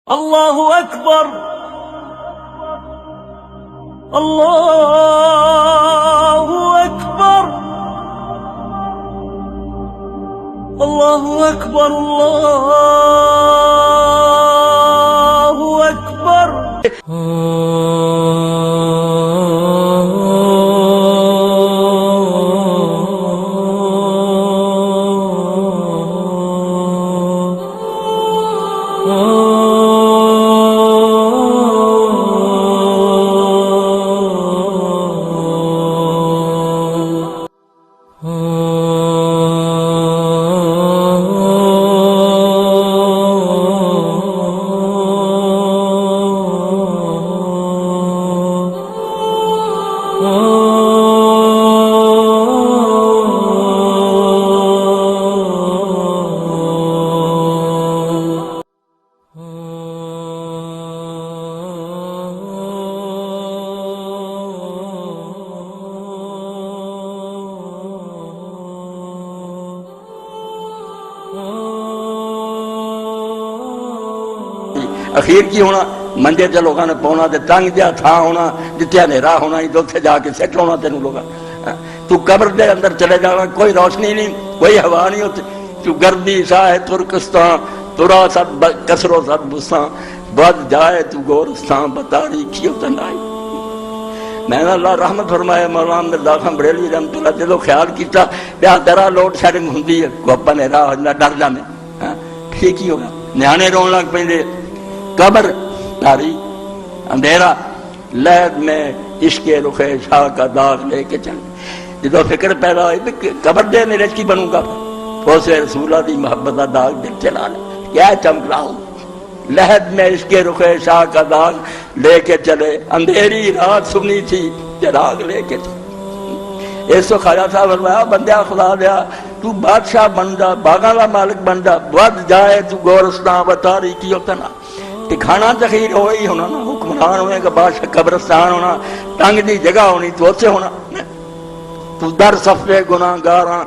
اللہ اکبر اللہ اکبر اللہ اکبر اللہ اکبر اخیر کی ہونا منجے تے لوگاں نے پاؤنا تے تنگ جہا تھان ہونا جتنے اندھیرا ہونا ہی تو اتنے جا کے سٹ ہونا تینوں لوگاں تو قبر دے اندر چلے جانا کوئی روشنی نہیں کوئی ہوا نہیں ہوتی تو گردی ساہ ترکستان ترا سب کسرو سب بستان بد جائے تو گورستان بتاری کیوں تنائی میں نے اللہ رحمت فرمایا مولانا مرزا خان بریلوی رحمت اللہ جدو خیال کیتا بیا درا لوڈ شیڈنگ ہوندی ہے گوپا نے راہ ہوندہ ڈر جانے ٹھیک ہی ہوگا نیانے رون لگ پہنچے قبر ناری اندھیرا لہد میں عشق رخ شاہ کا داغ لے کے چل جدو فکر پیدا ہوئی قبر دے میرے کی بنوں گا پوسے رسولہ دی محبت کا داغ دل چلا لے کیا چمک رہا ہوں لہد میں عشق رخ شاہ کا داغ لے کے چلے اندھیری رات سنی تھی چراغ لے کے چلے اس تو خواجہ صاحب فرمایا بندیا خدا دیا تو بادشاہ بن جا باغاں کا مالک بن جا ود جائے تو گورستان بتاری کی ہوتا نا ٹھکانا تخیر ہوئی ہونا نا حکمران ہوئے گا بادشاہ قبرستان ہونا تنگ دی جگہ ہونی تو اسے ہونا تو در صفے گناہ گاراں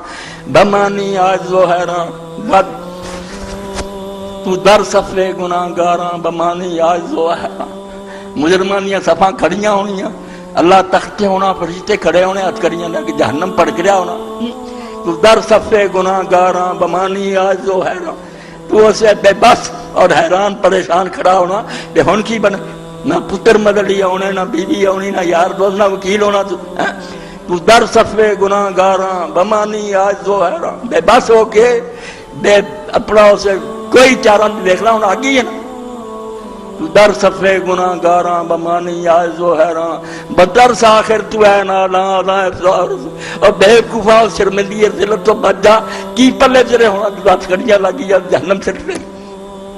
بمانی آج و حیران ود تو در صفے گناہ گاراں بمانی آج و حیران مجرمانیاں صفاں کھڑیاں ہونیاں اللہ تختے ہونا فرشتے کھڑے ہونے ہتھ کریاں لگے جہنم پڑ گریا ہونا تو در صفے گناہ گاراں بمانی آج و حیران تو اسے بے بس اور حیران پریشان کھڑا ہونا بے ہون کی بنا نہ پتر مدلی ہونے نہ بیوی ہونی نہ یار دوست نہ وکیل ہونا تو در صفے گناہ گاراں بمانی آج و حیران بے بس ہو کے بے اپنا اسے کوئی چارہ نہیں دیکھ رہا ہونا آگی ہے نا در صفے گناہ گاراں بمانی آج و حیران بدر ساخر تو ہے نالا اور بے کفا شرمندی ذلت تو بچ جا کی پلے چرے ہونا تو بات کڑیاں لگی یا جہنم سے ٹرے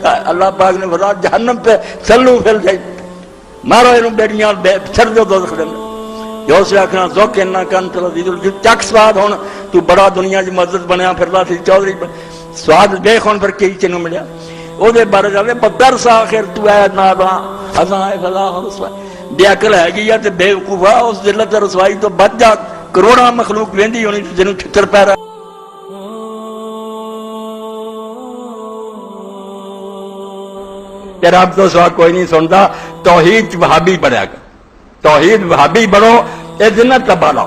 اللہ پاک نے فرمایا جہنم پہ سلو پھیل جائے مارو انہوں بیڑیاں سر جو دوزخ دیں جو سے آکھنا ذوق انہا کن تلذیذ جو چک سواد ہونا تو بڑا دنیا جی مزد بنیا پھرلا تھی چودری سواد دیکھ ہون پر کئی چنوں ملیا او دے بارے جانے بدر ساخر تو ہے نادا ازاں ہے فلاح رسوائی بے عقل ہے گیا تے بے وقوفا اس ذلت رسوائی تو بچ جا کروڑا مخلوق ویندی ہونی جنوں چھتر پیرا تیرا اب تو سوا کوئی نہیں سنتا توحید وہابی بڑھیا کر توحید وہابی بڑھو اے جنت کا بالا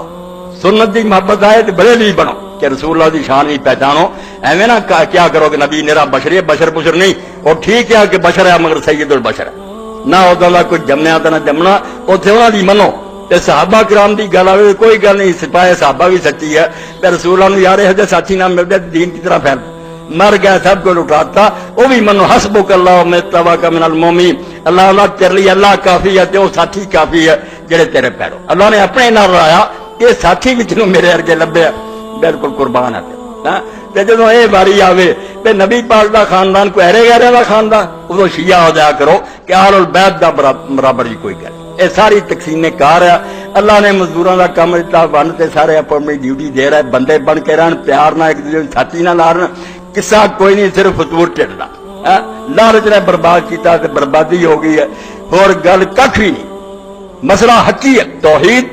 سنت دی محبت آئے تو بڑے لی بڑھو کہ رسول اللہ دی شان بھی پہچانو ایویں نہ کیا کرو کہ نبی میرا بشر ہے بشر بشر نہیں اور ٹھیک ہے کہ بشر ہے مگر سید البشر ہے نہ ہوتا اللہ کوئی جمنیا تو نہ جمنا اتنے انہوں دی منو تے صحابہ کرام دی گل آئے کوئی گل نہیں سپاہے صحابہ بھی سچی ہے کہ رسول اللہ نے یار یہ ساتھی نہ مل جائے دین کی طرح پھیل مر گیا سب کو لٹاتا وہ بھی منو حسبک اللہ میں تواکا من المومین اللہ اللہ تیرے لیے اللہ کافی ہے تے وہ ساتھی کافی ہے جڑے تیرے پیرو اللہ نے اپنے نال رایا کہ ساتھی بھی تینوں میرے ارگے لبے بالکل قربان ہے تے جدوں اے باری آوے تے نبی پاک دا خاندان کو ایرے گہرے دا خاندان وہ شیعہ ہو جایا کرو کہ آل البیت دا برابر ہی کوئی کرے اے ساری تقسیم کار ہے اللہ نے مزدوراں دا کام دتا بن تے سارے اپنی ڈیوٹی دے رہے بندے بن کے رہن پیار نہ ایک دوسرے ساتھی نہ لارن قصہ کوئی نہیں صرف فطور ٹھڑنا لالچ نے برباد کیتا تے بربادی ہو گئی ہے اور گل کھ بھی نہیں مسئلہ حقی ہے توحید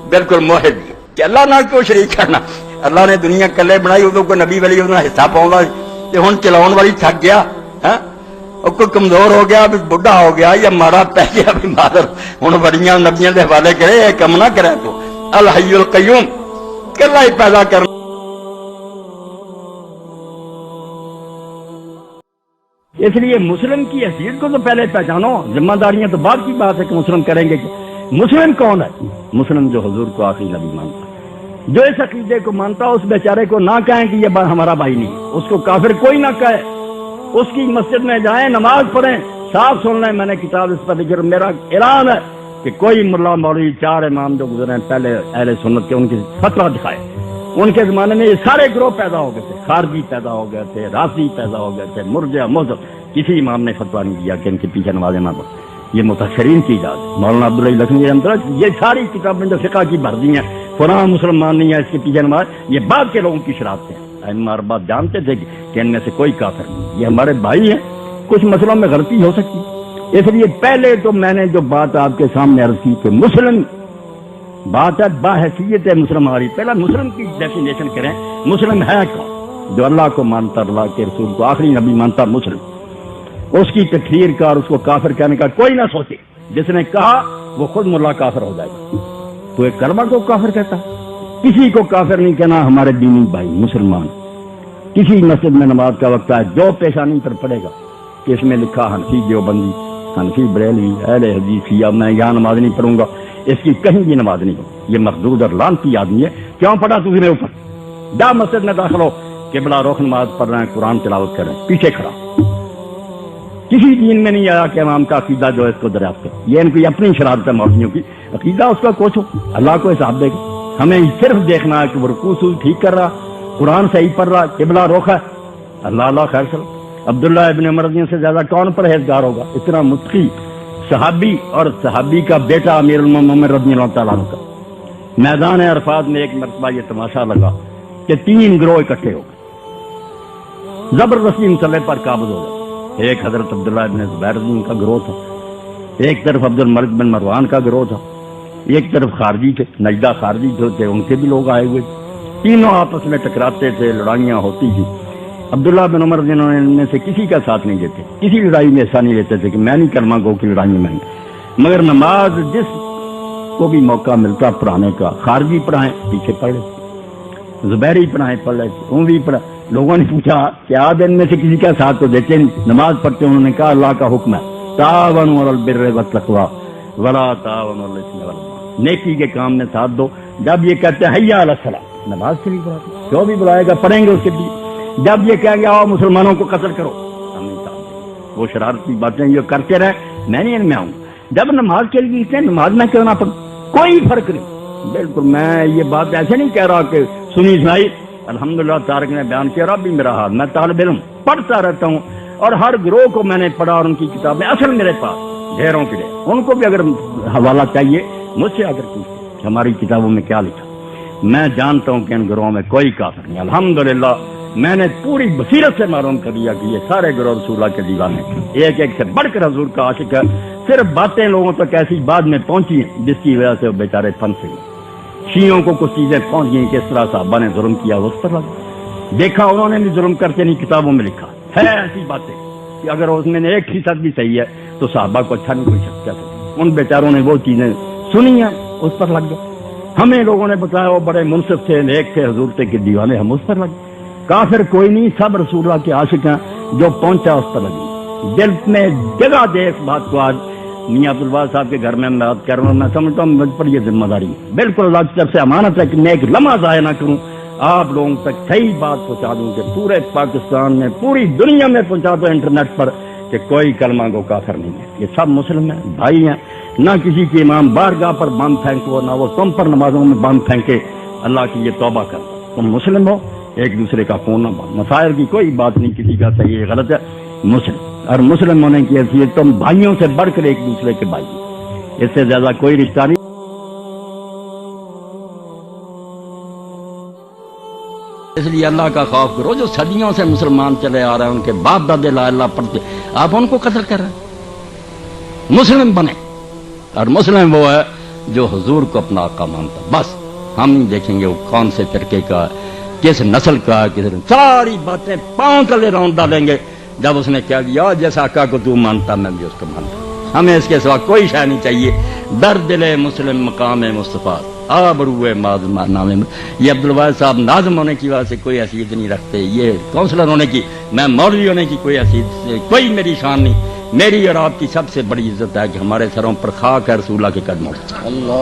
بالکل موحد کہ اللہ نہ کیوں شریک کرنا اللہ نے دنیا کلے بنائی ادو کوئی نبی والی انہوں نے حصہ پاؤں تے ہن چلاؤن والی تھک گیا اور کوئی کمزور ہو گیا بھی بڑھا ہو گیا یا مارا پہ گیا بھی مادر ہوں بڑیاں نبیاں دے حوالے کرے یہ کم نہ کرے تو الحی القیوم کلا ہی پیدا کرنا. اس لیے مسلم کی حیثیت کو تو پہلے پہچانو، ذمہ داریاں تو بعد کی بات ہے کہ مسلم کریں گے. مسلم کون ہے؟ مسلم جو حضور کو آخری نبی مانتا ہے، جو اس عقیدے کو مانتا ہے اس بیچارے کو نہ کہیں کہ یہ ہمارا بھائی نہیں، اس کو کافر کوئی نہ کہے. اس کی مسجد میں جائیں، نماز پڑھیں، صاف سن لیں، میں نے کتاب اس پر لکھی، میرا اعلان ہے کہ کوئی ملا مولوی 4 امام جو گزرے ہیں پہلے اہل سنت کے، ان کی فتویٰ دکھائے. ان کے زمانے میں یہ سارے گروہ پیدا ہو گئے تھے، خارجی پیدا ہو گئے تھے، رافضی پیدا ہو گئے تھے، مرجع مذہب. کسی امام نے فتویٰ نہیں دیا کہ ان کے پیچھے نمازیں نہ پڑھیں. یہ متاثرین کی ایجاد ہے. مولانا عبداللہ لکھنوی رحمۃ اللہ، یہ ساری کتابیں جو فقہ کی بھر دی ہیں، فلاں مسلمان نہیں ہے اس کے پیچھے نماز، یہ بعد کے لوگوں کی شرارتیں ہیں. ہمارے بات جانتے تھے کہ ان میں سے کوئی کافر نہیں، یہ ہمارے بھائی ہیں. کچھ مسئلوں میں غلطی ہو سکتی ہے، اس لیے پہلے تو میں نے جو بات آپ کے سامنے عرض کی کہ مسلم بات ہے، باحیثیت ہے مسلم ہماری. پہلا مسلم کی ڈیفینیشن کریں، مسلم ہے کون؟ جو اللہ کو مانتا، اللہ کے رسول کو آخری نبی مانتا، مسلم. اس کی تکفیر کا اور اس کو کافر کہنے کا کوئی نہ سوچے. جس نے کہا وہ خود ملا کافر ہو جائے گا. تو ایک کلمہ کو کافر کہتا، کسی کو کافر نہیں کہنا. ہمارے دینی بھائی مسلمان، کسی مسجد میں نماز کا وقت ہے، جو پیشانی پر پڑے گا کہ اس میں لکھا حنفی دیوبندی، حنفی بریلوی، اہل حدیث، یا میں یہاں نماز نہیں پڑھوں گا، اس کی کہیں بھی نماز نہیں ہو. یہ مردود اور لعنتی آدمی ہے. کیوں پڑھا تجھ نے اوپر؟ جا مسجد میں داخل ہو، قبلہ رخ نماز پڑھ رہے ہیں، قرآن تلاوت کر رہے ہیں، پیچھے کھڑا. کسی دین میں نہیں آیا کہ امام کا عقیدہ جو ہے اس کو دریافت کرے. یہ ان کی اپنی شرارت ہے مولویوں کی. عقیدہ اس کا کوچ ہو، اللہ کو حساب دے گا. ہمیں صرف دیکھنا ہے کہ وہ رکوع سجود ٹھیک کر رہا، قرآن صحیح پڑھ رہا، قبلہ رخ ہے. اللہ خیر سلام. عبداللہ ابن عمر سے زیادہ کون پرہیزگار ہوگا؟ اتنا متقی صحابی، اور صحابی کا بیٹا امیر المومنین رضی اللہ تعالیٰ عنہ کا. میدان عرفات میں ایک مرتبہ یہ تماشا لگا کہ 3 گروہ اکٹھے ہو گئے، زبردستی مسلح پر قابض ہو گئے. ایک حضرت عبداللہ ابن زبیر کا گروہ تھا، ایک طرف عبد الملک بن مروان کا گروہ تھا، ایک طرف خارجی تھے، نجدہ خارجی جو تھے ان کے بھی لوگ آئے ہوئے. تینوں آپس میں ٹکراتے تھے، لڑائیاں ہوتی تھی. عبداللہ بن عمر جنہوں نے ان میں سے کسی کا ساتھ نہیں دیتے، کسی لڑائی میں ایسا نہیں لیتے تھے کہ میں نہیں کرما گو کی لڑائی میں، مگر نماز جس کو بھی موقع ملتا پڑھانے کا، خارجی پڑھائیں پیچھے پڑھ لیتے، زبیری پڑھائیں پڑھ لیتے، اون بھی پڑھا. لوگوں نے پوچھا کہ آج ان میں سے کسی کا ساتھ تو دیتے نہیں، نماز پڑھتے. انہوں نے کہا اللہ کا حکم ہے تعاونوا علی البر والتقوی ولا تعاونوا علی الاثم والعدوان، نیکی کے کام میں ساتھ دو. جب یہ کہتے ہیں حی علی الصلاۃ، نماز کے لیے بلاتے، جو بھی بلائے گا پڑھیں گے اس کے لیے. جب یہ کہیں گے آؤ مسلمانوں کو قتل کرو، ہم نہیں ساتھ دیں گے. وہ شرارتی باتیں یہ کرتے رہے، میں نہیں ان میں آؤں. جب نماز کے لیے کہتے ہیں نماز میں کیوں نہ پڑھوں، کوئی فرق نہیں. بالکل میں یہ بات ایسے نہیں کہہ رہا کہ سنی سنائی. الحمدللہ طارق نے بیان کیا، رب بھی میرا حال، میں طالب علم پڑھتا رہتا ہوں اور ہر گروہ کو میں نے پڑھا اور ان کی کتابیں اصل میرے پاس ڈھیروں کے ڈھیر. ان کو بھی اگر حوالہ چاہیے مجھ سے اگر پوچھیں ہماری کتابوں میں کیا لکھا. میں جانتا ہوں کہ ان گروہوں میں کوئی کافر نہیں. الحمدللہ میں نے پوری بصیرت سے معلوم کر دیا کہ یہ سارے گروہ رسول اللہ کے دیوانے ہیں، ایک ایک سے بڑھ کر حضور کا عاشق ہے. صرف باتیں لوگوں تک ایسی بعد میں پہنچی ہیں جس کی وجہ سے وہ بیچارے پھنس گئے. شیعوں کو کچھ چیزیں پہنچ گئیں کہ اس طرح صحابہ نے ظلم کیا، اس پر دیکھا انہوں نے بھی ظلم کرتے نہیں، کتابوں میں لکھا ہے ایسی باتیں کہ اگر اس میں 1% بھی صحیح ہے تو صحابہ کو اچھا نہیں کوئی شک کیا سکتا. ان بیچاروں نے وہ چیزیں سنی ہیں، اس پر لگ گئے. ہمیں لوگوں نے بتایا وہ بڑے منصف تھے، نیک تھے، حضور تھے کہ دیوانے، ہم اس پر لگ گئے. کافر کوئی نہیں، سب رسول اللہ کے عاشق ہیں، جو پہنچا اس پر لگی. دل میں جگہ دے اس بات کو. آج میاں عبدالواحد صاحب کے گھر میں بات کر رہا ہوں، میں سمجھتا ہوں مجھ پر یہ ذمہ داری بالکل اللہ کی طرف سے امانت ہے کہ میں ایک لمحہ ضائع نہ کروں، آپ لوگوں تک صحیح بات پہنچا دوں کہ پورے پاکستان میں، پوری دنیا میں پہنچا دو انٹرنیٹ پر کہ کوئی کلمہ گو کافر نہیں ہے. یہ سب مسلم ہیں، بھائی ہیں. نہ کسی کے امام بارگاہ پر بم پھینکو، نہ وہ تم پر نمازوں میں بم پھینکے. اللہ کی یہ توبہ کر، تم مسلم ہو، ایک دوسرے کا خون نہ بہو. مسائل کی کوئی بات نہیں کسی کا صحیح غلط ہے. مسلم اور مسلم ہونے کی حیثیت تم بھائیوں سے بڑھ کر ایک دوسرے کے بھائی، اس سے زیادہ کوئی رشتہ نہیں. اس لیے اللہ کا خوف کرو. جو صدیوں سے مسلمان چلے آ رہے ہیں، ان کے باپ دادے لا اللہ پڑھتے، آپ ان کو قتل کر رہے ہیں. مسلم بنے، اور مسلم وہ ہے جو حضور کو اپنا آقا مانتا. بس ہم نہیں دیکھیں گے وہ کون سے فرقے کا، کس نسل کا، کس ساری باتیں پاؤں تلے راؤنڈ ڈالیں گے. جب اس نے کیا کیا جیسا آقا کو تو مانتا میں بھی اس کو مانتا. ہمیں اس کے سوا کوئی شے نہیں چاہیے. در دل مسلم مقام مصطفیٰ آبروئے نام. یہ عبدالواحد صاحب ناظم ہونے کی وجہ سے کوئی حیثیت نہیں رکھتے, یہ کونسلر ہونے کی, میں مولوی ہونے کی کوئی حیثیت, کوئی میری شان نہیں. میری اور آپ کی سب سے بڑی عزت ہے کہ ہمارے سروں پر خاک ہے رسول اللہ کے قدموں,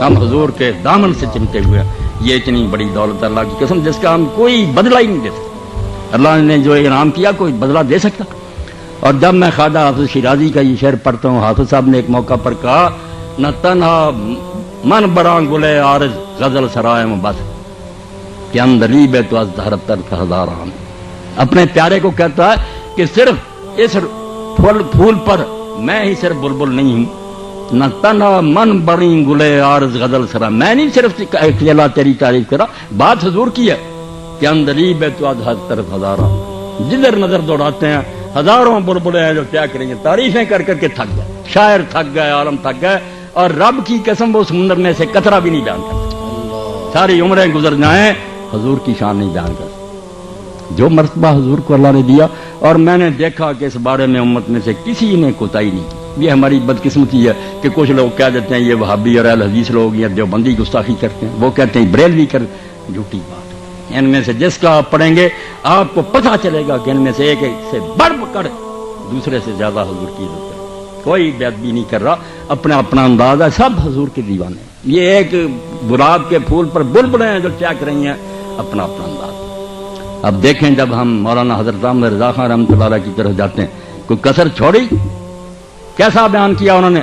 ہم حضور کے دامن سے چمٹے ہوئے ہیں. یہ اتنی بڑی دولت اللہ کی قسم جس کا ہم کوئی بدلہ ہی نہیں دے سکتے. اللہ نے جو انعام کیا کوئی بدلہ دے سکتا. اور جب میں خواجہ حافظ شیرازی کا یہ شعر پڑھتا ہوں, حافظ صاحب نے ایک موقع پر کہا نہ تنہا من براں گلے عارض غزل سرائے بس کہ اندریب تو از دھرت تر ہزاران. اپنے پیارے کو کہتا ہے کہ صرف اس پھول پر میں ہی صرف بلبل نہیں ہوں. نہ تنہا من بڑی گلے عارض غزل سرا, میں نہیں صرف اکیلا تیری تعریف کرا, بات حضور کی ہے کہ اندریب تو از ہر طرف ہزاران. جدھر نظر دوڑاتے ہیں ہزاروں بلبلیں ہیں جو کیا کریں گے, تعریفیں کر کر کے تھک گئے, شاعر تھک گئے, عالم تھک گئے, اور رب کی قسم وہ سمندر میں سے قطرہ بھی نہیں بیان کرتے. ساری عمریں گزر جائیں حضور کی شان نہیں بیان کرتے. جو مرتبہ حضور کو اللہ نے دیا, اور میں نے دیکھا کہ اس بارے میں امت میں سے کسی نے کوتاہی نہیں کی. یہ ہماری بدقسمتی ہے کہ کچھ لوگ کہہ دیتے ہیں یہ وہابی اور اہل حدیث لوگ یا دیوبندی گستاخی کرتے ہیں, وہ کہتے ہیں بریلوی کر. جھوٹی بات. ان میں سے جس کا آپ پڑھیں گے آپ کو پتہ چلے گا کہ ان میں سے ایک سے بڑھ کر دوسرے سے زیادہ حضور کی عزت کرے. کوئی بے ادبی نہیں کر رہا, اپنا اپنا انداز ہے, سب حضور کے دیوانے ہیں. یہ ایک گلاب کے پھول پر بلبلیں ہیں جو چہک رہی ہیں, اپنا اپنا انداز. اب دیکھیں جب ہم مولانا حضرت احمد رضا خان رحمۃ اللہ علیہ کی طرف جاتے ہیں, کوئی کسر چھوڑی, کیسا بیان کیا انہوں نے,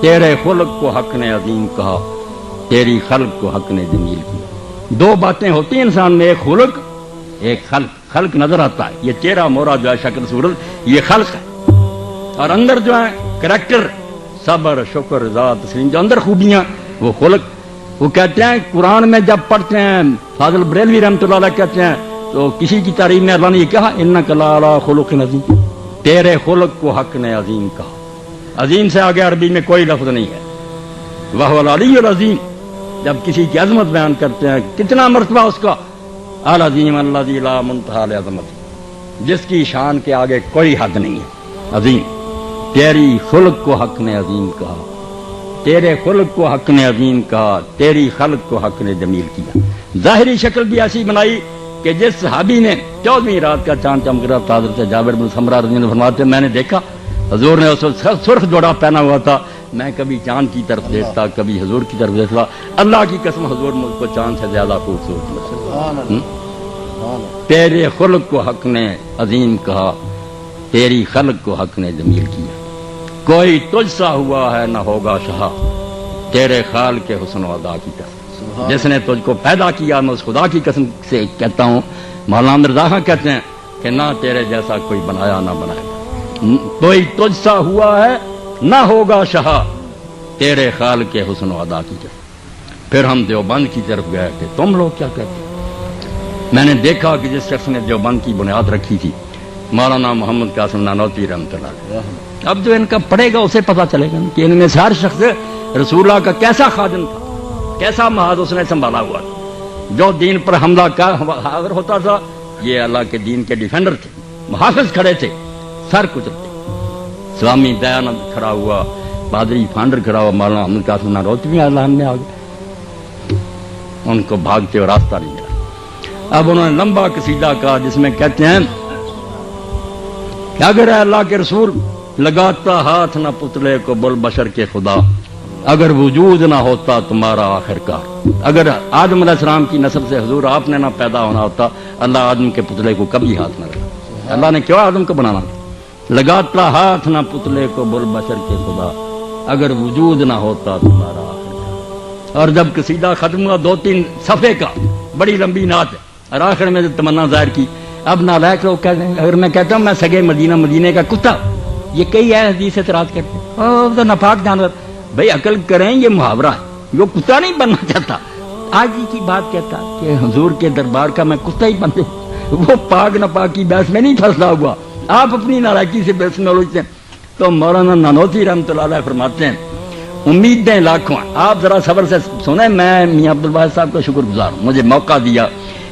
تیرے خلق کو حق نے عظیم کہا, تیری خلق کو حق نے جمیل کیا. دو باتیں ہوتی ہیں انسان میں, ایک خلق ایک خلق. خلق نظر آتا ہے, یہ چہرہ مورا جو ہے شکل صورت یہ خلق ہے, اور اندر جو ہے کریکٹر صبر شکر رضا تسلیم جو اندر خوبیاں وہ خلق. وہ کہتے ہیں قرآن میں جب پڑھتے ہیں, فاضل بریلوی رحمۃ اللہ علیہ کہتے ہیں تو کسی کی تعریف میں اللہ نے یہ کہا انک لعلی خلق عظیم, تیرے خلق کو حق نے عظیم کہا. عظیم سے آگے عربی میں کوئی لفظ نہیں ہے. وہو العلی العظیم, جب کسی کی عظمت بیان کرتے ہیں کتنا مرتبہ اس کا, العظیم الذی لا منتہا لعظمتہ, جس کی شان کے آگے کوئی حد نہیں ہے. عظیم, تیری خلق کو حق نے عظیم کہا, تیرے خلق کو حق نے عظیم کہا, تیری خلق کو حق نے جمیل کیا. ظاہری شکل بھی ایسی بنائی کہ جس صحابی نے 14ویں رات کا چاند چمک رہا تھا, حضرت جابر بن سمرہ رضی اللہ عنہ فرماتے ہیں میں نے دیکھا حضور نے اس وقت سرخ جوڑا پہنا ہوا تھا, میں کبھی چاند کی طرف دیکھتا کبھی حضور کی طرف دیکھتا, اللہ کی قسم حضور مجھ کو چاند سے زیادہ خوبصورت لگتا. تیرے خلق کو حق نے عظیم کہا, تیری خلق کو حق نے جمیل کیا. کوئی تجھ سا ہوا ہے نہ ہوگا شہا, تیرے خال کے حسن و ادا کی قسم. جس نے تجھ کو پیدا کیا میں اس خدا کی قسم سے کہتا ہوں. مولانا رضا خان کہتے ہیں کہ نہ تیرے جیسا کوئی بنایا نہ بنائے گا. کوئی تجھ سا ہوا ہے نہ ہوگا شہا, تیرے خال کے حسن و ادا کی قسم. پھر ہم دیوبند کی طرف گئے کہ تم لوگ کیا کہتے ہیں. میں نے دیکھا کہ جس شخص نے دیوبند کی بنیاد رکھی تھی مولانا محمد قاسم نانوتوی رحمۃ اللہ علیہ. اب جو ان کا پڑھے گا اسے پتہ چلے گا کہ ان میں سے ہر شخص رسول اللہ کا کیسا خادم تھا, کیسا محاذ اس نے سنبھالا ہوا تھا. جو دین پر حملہ کا حاضر ہوتا تھا یہ اللہ کے دین کے ڈیفینڈر تھے, محافظ کھڑے تھے, سر کچلتے. سوامی دیانند کھڑا ہوا, پادری فانڈر کھڑا ہوا, مولانا محمد قاسم نانوتوی اللہ میں آ گئے, ان کو بھاگتے اور راستہ نہیں ملا. اب انہوں نے لمبا قصیدہ کہا جس میں کہتے ہیں کہ اگر اللہ کے رسول لگاتا ہاتھ نہ پتلے کو بل بشر کے خدا, اگر وجود نہ ہوتا تمہارا آخر کار. اگر آدم علیہ السلام کی نسل سے حضور آپ نے نہ پیدا ہونا ہوتا اللہ آدم کے پتلے کو کبھی ہاتھ نہ لگا. اللہ نے کیوں آدم کو بنانا تھا. لگاتا ہاتھ نہ پتلے کو بل بشر کے خدا, اگر وجود نہ ہوتا تمہارا آخر کار. اور جب قصیدہ ختم ہوا 2-3 صفحے کا, بڑی لمبی نعت ہے, اور آخر میں جو تمنا ظاہر کی. اب نالائق لوگ کہتے ہیں, اگر میں کہتا ہوں میں سگے مدینے کا کتا, یہ کئی حدیث اعتراض کرتے ہیں تو نفاق جانور. بھائی عقل کریں, یہ محاورہ ہے, جو کتا نہیں بننا چاہتا آج ہی کی بات کہتا کہ حضور کے دربار کا میں کتا ہی بن جاؤں. وہ پاک ناپاک کی بحث میں نہیں پھنسا ہوا, آپ اپنی نالائکی سے بحث میں الجھتے ہیں. تو مولانا نانوتوی رحمۃ اللہ علیہ فرماتے ہیں امیدیں لاکھوں ہیں. آپ ذرا صبر سے سنیں, میں میاں عبدالواحد صاحب کا شکر گزار ہوں, مجھے موقع دیا.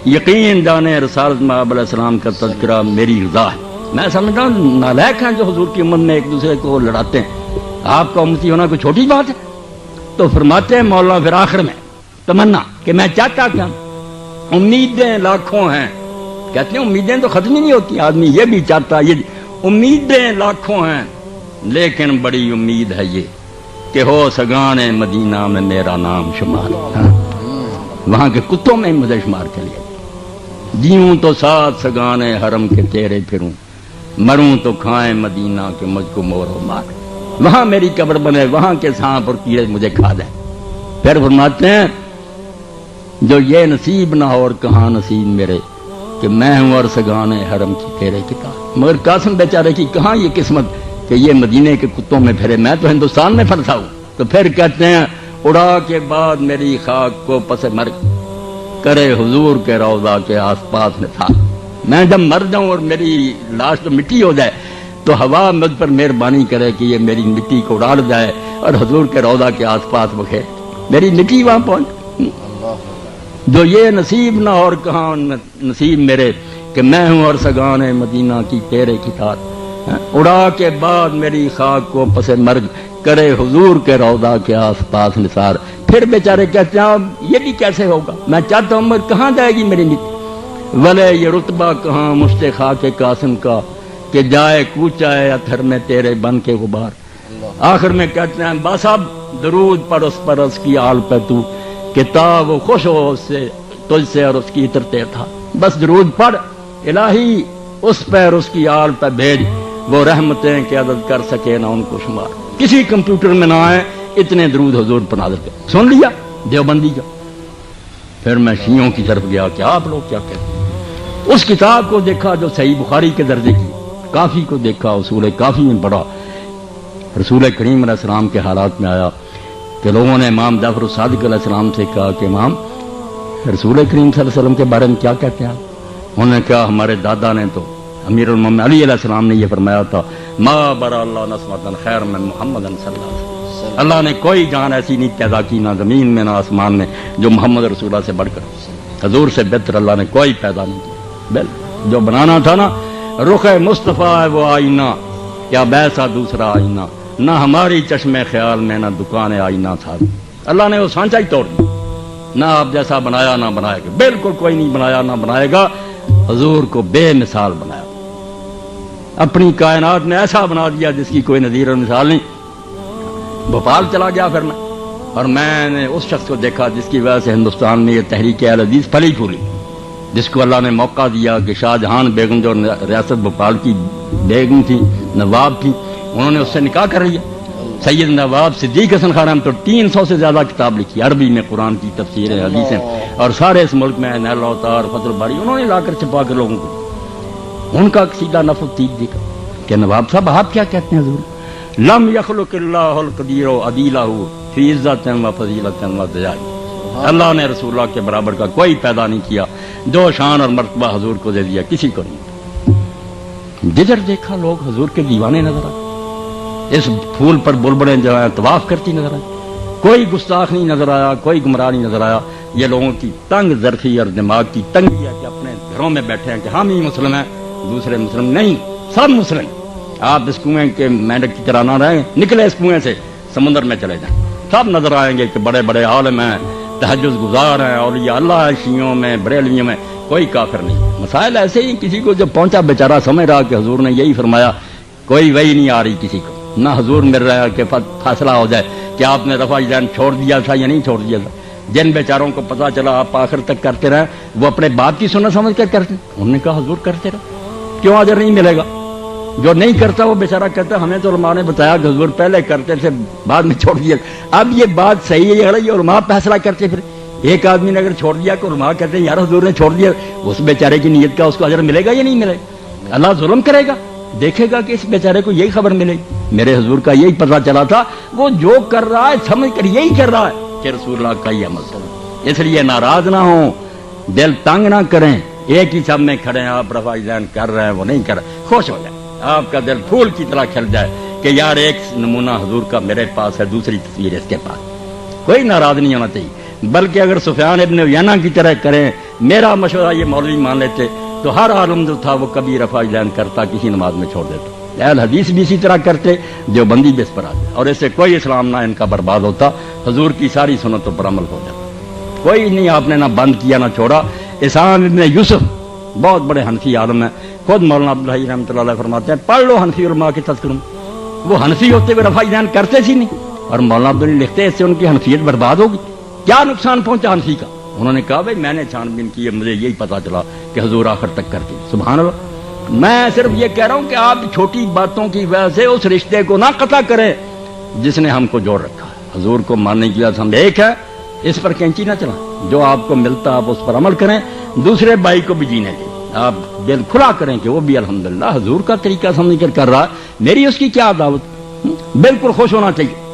یقین جانے رسالت مآب علیہ السلام کا تذکرہ میری رضا ہے, میں سمجھتا ہوں نالائق ہیں جو حضور کی امت میں ایک دوسرے کو لڑاتے ہیں. آپ کا امتی ہونا کوئی چھوٹی بات ہے؟ تو فرماتے ہیں مولانا پھر آخر میں تمنا کہ میں چاہتا کیا، امیدیں لاکھوں ہیں. کہتے ہیں امیدیں تو ختم ہی نہیں ہوتی، آدمی یہ بھی چاہتا، یہ امیدیں لاکھوں ہیں لیکن بڑی امید ہے یہ کہ ہو سگانے مدینہ میں میرا نام شمار. وہاں کے کتوں میں مجھے شمار کر لیا. جیوں تو ساتھ سگانے حرم کے تیرے پھروں، مروں تو کھائیں مدینہ کے مجھ کو مور و مار. وہاں میری قبر بنے، وہاں کے سانپ اور کیڑے مجھے کھا دیں. پھر فرماتے ہیں جو یہ نصیب نہ ہو اور کہاں نصیب میرے کہ میں ہوں اور سگانے حرم کی تیرے کتاب. مگر قاسم بیچارے کی کہاں یہ قسمت کہ یہ مدینے کے کتوں میں پھرے، میں تو ہندوستان میں پھنسا ہوں. تو پھر کہتے ہیں اڑا کے بعد میری خاک کو پس مرگ کرے حضور کے روضہ کے آس پاس میں تھا. میں جب مر جاؤں اور میری لاش تو مٹی ہو جائے تو ہوا مجھ پر مہربانی کرے کہ یہ میری مٹی کو اڑا جائے اور حضور کے روضہ کے آس پاس بکھے میری مٹی وہاں پہنچ. جو یہ نصیب نہ اور کہاں نصیب میرے کہ میں ہوں اور سگانے مدینہ کی تیرے کتاب. اڑا کے بعد میری خاک کو پس مرگ کرے حضور کے روضہ کے آس پاس نثار. پھر بیچارے کہتے ہیں یہ بھی کیسے ہوگا، میں چاہتا ہوں مگر کہاں جائے گی میری مٹی. ولے یہ رتبہ کہاں مشت خاک قاسم کا کہ جائے کوچا ہے اتھر میں تیرے بن کے غبار. آخر میں کہتے ہیں بس اب درود پڑھ اس پر اس کی آل پہ تو کتاب خوش ہو اس سے تجھ سے اور اس کی اترتے تھا. بس درود پڑھ الہی اس پہ اور اس کی آل پہ بھیج، وہ رحمتیں کہ عدد کر سکے نہ ان کو شمار. کسی کمپیوٹر میں نہ آئے اتنے درود حضور پر نازل کر. سن لیا دیوبندی کا. پھر میں شیعوں کی طرف گیا کہ آپ لوگ کیا کہتے ہیں. اس کتاب کو دیکھا جو صحیح بخاری کے درجے کی، کافی کو دیکھا، اصول کافی میں پڑھا. رسول کریم علیہ السلام کے حالات میں آیا کہ لوگوں نے امام جعفر الصادق علیہ السلام سے کہا کہ امام رسول کریم صلی اللہ علیہ وسلم کے بارے میں کیا کہتے ہیں. انہوں نے کہا ہمارے دادا نے تو امیر المومنین علی علیہ السلام نے یہ فرمایا تھا ما برا اللہ نسمۃ خیر من محمد صلی اللہ علیہ وسلم. اللہ نے کوئی جان ایسی نہیں پیدا کی نہ زمین میں نہ آسمان میں جو محمد رسول اللہ سے بڑھ کر، حضور سے بہتر اللہ نے کوئی پیدا نہیں کیا. جو بنانا تھا نا رخ مصطفیٰ ہے وہ آئینہ، کیا بیسا دوسرا آئینہ، نہ ہماری چشم خیال میں نہ دکان آئینہ تھا. اللہ نے وہ سانچا ہی توڑ دیا. نہ آپ جیسا بنایا نہ بنائے گا، بالکل کوئی نہیں بنایا نہ بنائے گا. حضور کو بے مثال بنایا، اپنی کائنات میں ایسا بنا دیا جس کی کوئی نظیر اور مثال نہیں. بھوپال چلا گیا پھر میں، اور میں نے اس شخص کو دیکھا جس کی وجہ سے ہندوستان میں یہ تحریک اہل حدیث پھلی پھولی، جس کو اللہ نے موقع دیا کہ شاہ جہان بیگم جو ریاست بھوپال کی بیگم تھی، نواب تھی، انہوں نے اس سے نکاح کر لیا. سید نواب صدیق حسن خان ہم تو 300 سے زیادہ کتاب لکھی عربی میں، قرآن کی تفسیریں حدیثیں، اور سارے اس ملک میں نیل اوتار فتح الباری انہوں نے لا کر چھپا کر لوگوں کو. ان کا سیدھا نفس تیب دیکھا کہ نواب صاحب آپ کیا کہتے ہیں حضور؟ لم یخلق اللہ القدیر عدیلہ فی عزت و فضیلت و دجال. اللہ نے رسول اللہ کے برابر کا کوئی پیدا نہیں کیا، جو شان اور مرتبہ حضور کو دے دیا کسی کو نہیں. جدھر دیکھا لوگ حضور کے دیوانے نظر آئے. اس پھول پر بلبلیں جو ہیں طواف کرتی نظر آئی. کوئی گستاخ نہیں نظر آیا، کوئی گمراہ نہیں نظر آیا. یہ لوگوں کی تنگ ظرفی اور دماغ کی تنگی ہے کہ اپنے گھروں میں بیٹھے ہیں کہ ہم ہی مسلم ہیں، دوسرے مسلم نہیں، سب مسلم. آپ اس کنویں کے مینڈک کی طرح نہ رہیں، نکلے اس کنویں سے سمندر میں چلے جائیں، سب نظر آئیں گے کہ بڑے بڑے عالم ہیں، تہجد گزار ہیں، اولیاء اللہ ہے، شیعوں میں بریلویوں میں کوئی کافر نہیں. مسائل ایسے ہی کسی کو جب پہنچا بیچارہ سمجھ رہا کہ حضور نے یہی فرمایا، کوئی وہی نہیں آ رہی کسی کو، نہ حضور مل رہا ہے کہ فاصلہ ہو جائے کہ آپ نے رفع یدین چھوڑ دیا تھا یا نہیں چھوڑ دیا تھا. جن بیچاروں کو پتا چلا آپ آخر تک کرتے رہے وہ اپنے باپ کی سنت سمجھ کر کرتے، انہوں نے کہا حضور کرتے رہے، کیوں اجر نہیں ملے گا؟ جو نہیں کرتا وہ بیچارہ کہتا ہمیں تو علماء نے بتایا کہ حضور پہلے کرتے تھے بعد میں چھوڑ دیا. اب یہ بات صحیح ہے یا علماء فیصلہ کرتے. پھر ایک آدمی نے اگر چھوڑ دیا کہ علماء کہتے ہیں یار حضور نے چھوڑ دیا، اس بیچارے کی نیت کا اس کو اجر ملے گا یا نہیں ملے گا؟ اللہ ظلم کرے گا، دیکھے گا کہ اس بیچارے کو یہی خبر ملے گی. میرے حضور کا یہی پتہ چلا تھا، وہ جو کر رہا ہے سمجھ کر یہی کر رہا ہے کہ رسول اللہ کا یہ عمل. اس لیے ناراض نہ ہوں، دل تنگ نہ کریں. ایک ہی سب میں کھڑے ہیں، آپ رفع یدین کر رہے ہیں وہ نہیں کر رہے، خوش ہو جائیں، آپ کا دل پھول کی طرح کھل جائے کہ یار ایک نمونہ حضور کا میرے پاس ہے، دوسری تصویر اس کے پاس. کوئی ناراض نہیں ہونا چاہیے، بلکہ اگر سفیان ابن عیینہ کی طرح کریں، میرا مشورہ یہ مولوی مان لیتے تو ہر عالم جو تھا وہ کبھی رفع اذان کرتا، کسی نماز میں چھوڑ دیتا. اہل حدیث بھی اسی طرح کرتے، دیوبندی بھی اس پر آتے، اور ایسے کوئی اسلام نہ ان کا برباد ہوتا، حضور کی ساری سنتوں پر عمل ہو جاتا. کوئی نہیں آپ نے نہ بند کیا نہ چھوڑا. اسحاق ابن یوسف بہت بڑے حنفی عالم ہیں، خود مولانا عبدالحی رحمۃ اللہ علیہ فرماتے ہیں پڑھ لو حنفی علماء کے تذکروں. وہ حنفی ہوتے ہوئے رفع اذان کرتے سی نہیں، اور مولانا عبدالحی لکھتے ہیں اس سے ان کی حنفیت برباد ہوگی. کیا نقصان پہنچا حنفی کا؟ انہوں نے کہا بھائی میں نے چھان بین کی، مجھے یہی پتا چلا کہ حضور آخر تک کرتے. سبحان اللہ. میں صرف یہ کہہ رہا ہوں کہ آپ چھوٹی باتوں کی وجہ سے اس رشتے کو نہ قطع کریں جس نے ہم کو جوڑ رکھا ہے. حضور کو ماننے کی وجہ ہم ایک ہے، اس پر کینچی نہ چلائیں. جو آپ کو ملتا آپ اس پر عمل کریں، دوسرے بھائی کو بھی جینے دیں. آپ دل کھلا کریں کہ وہ بھی الحمدللہ حضور کا طریقہ سمجھ کر رہا ہے، میری اس کی کیا دعوت. بالکل خوش ہونا چاہیے.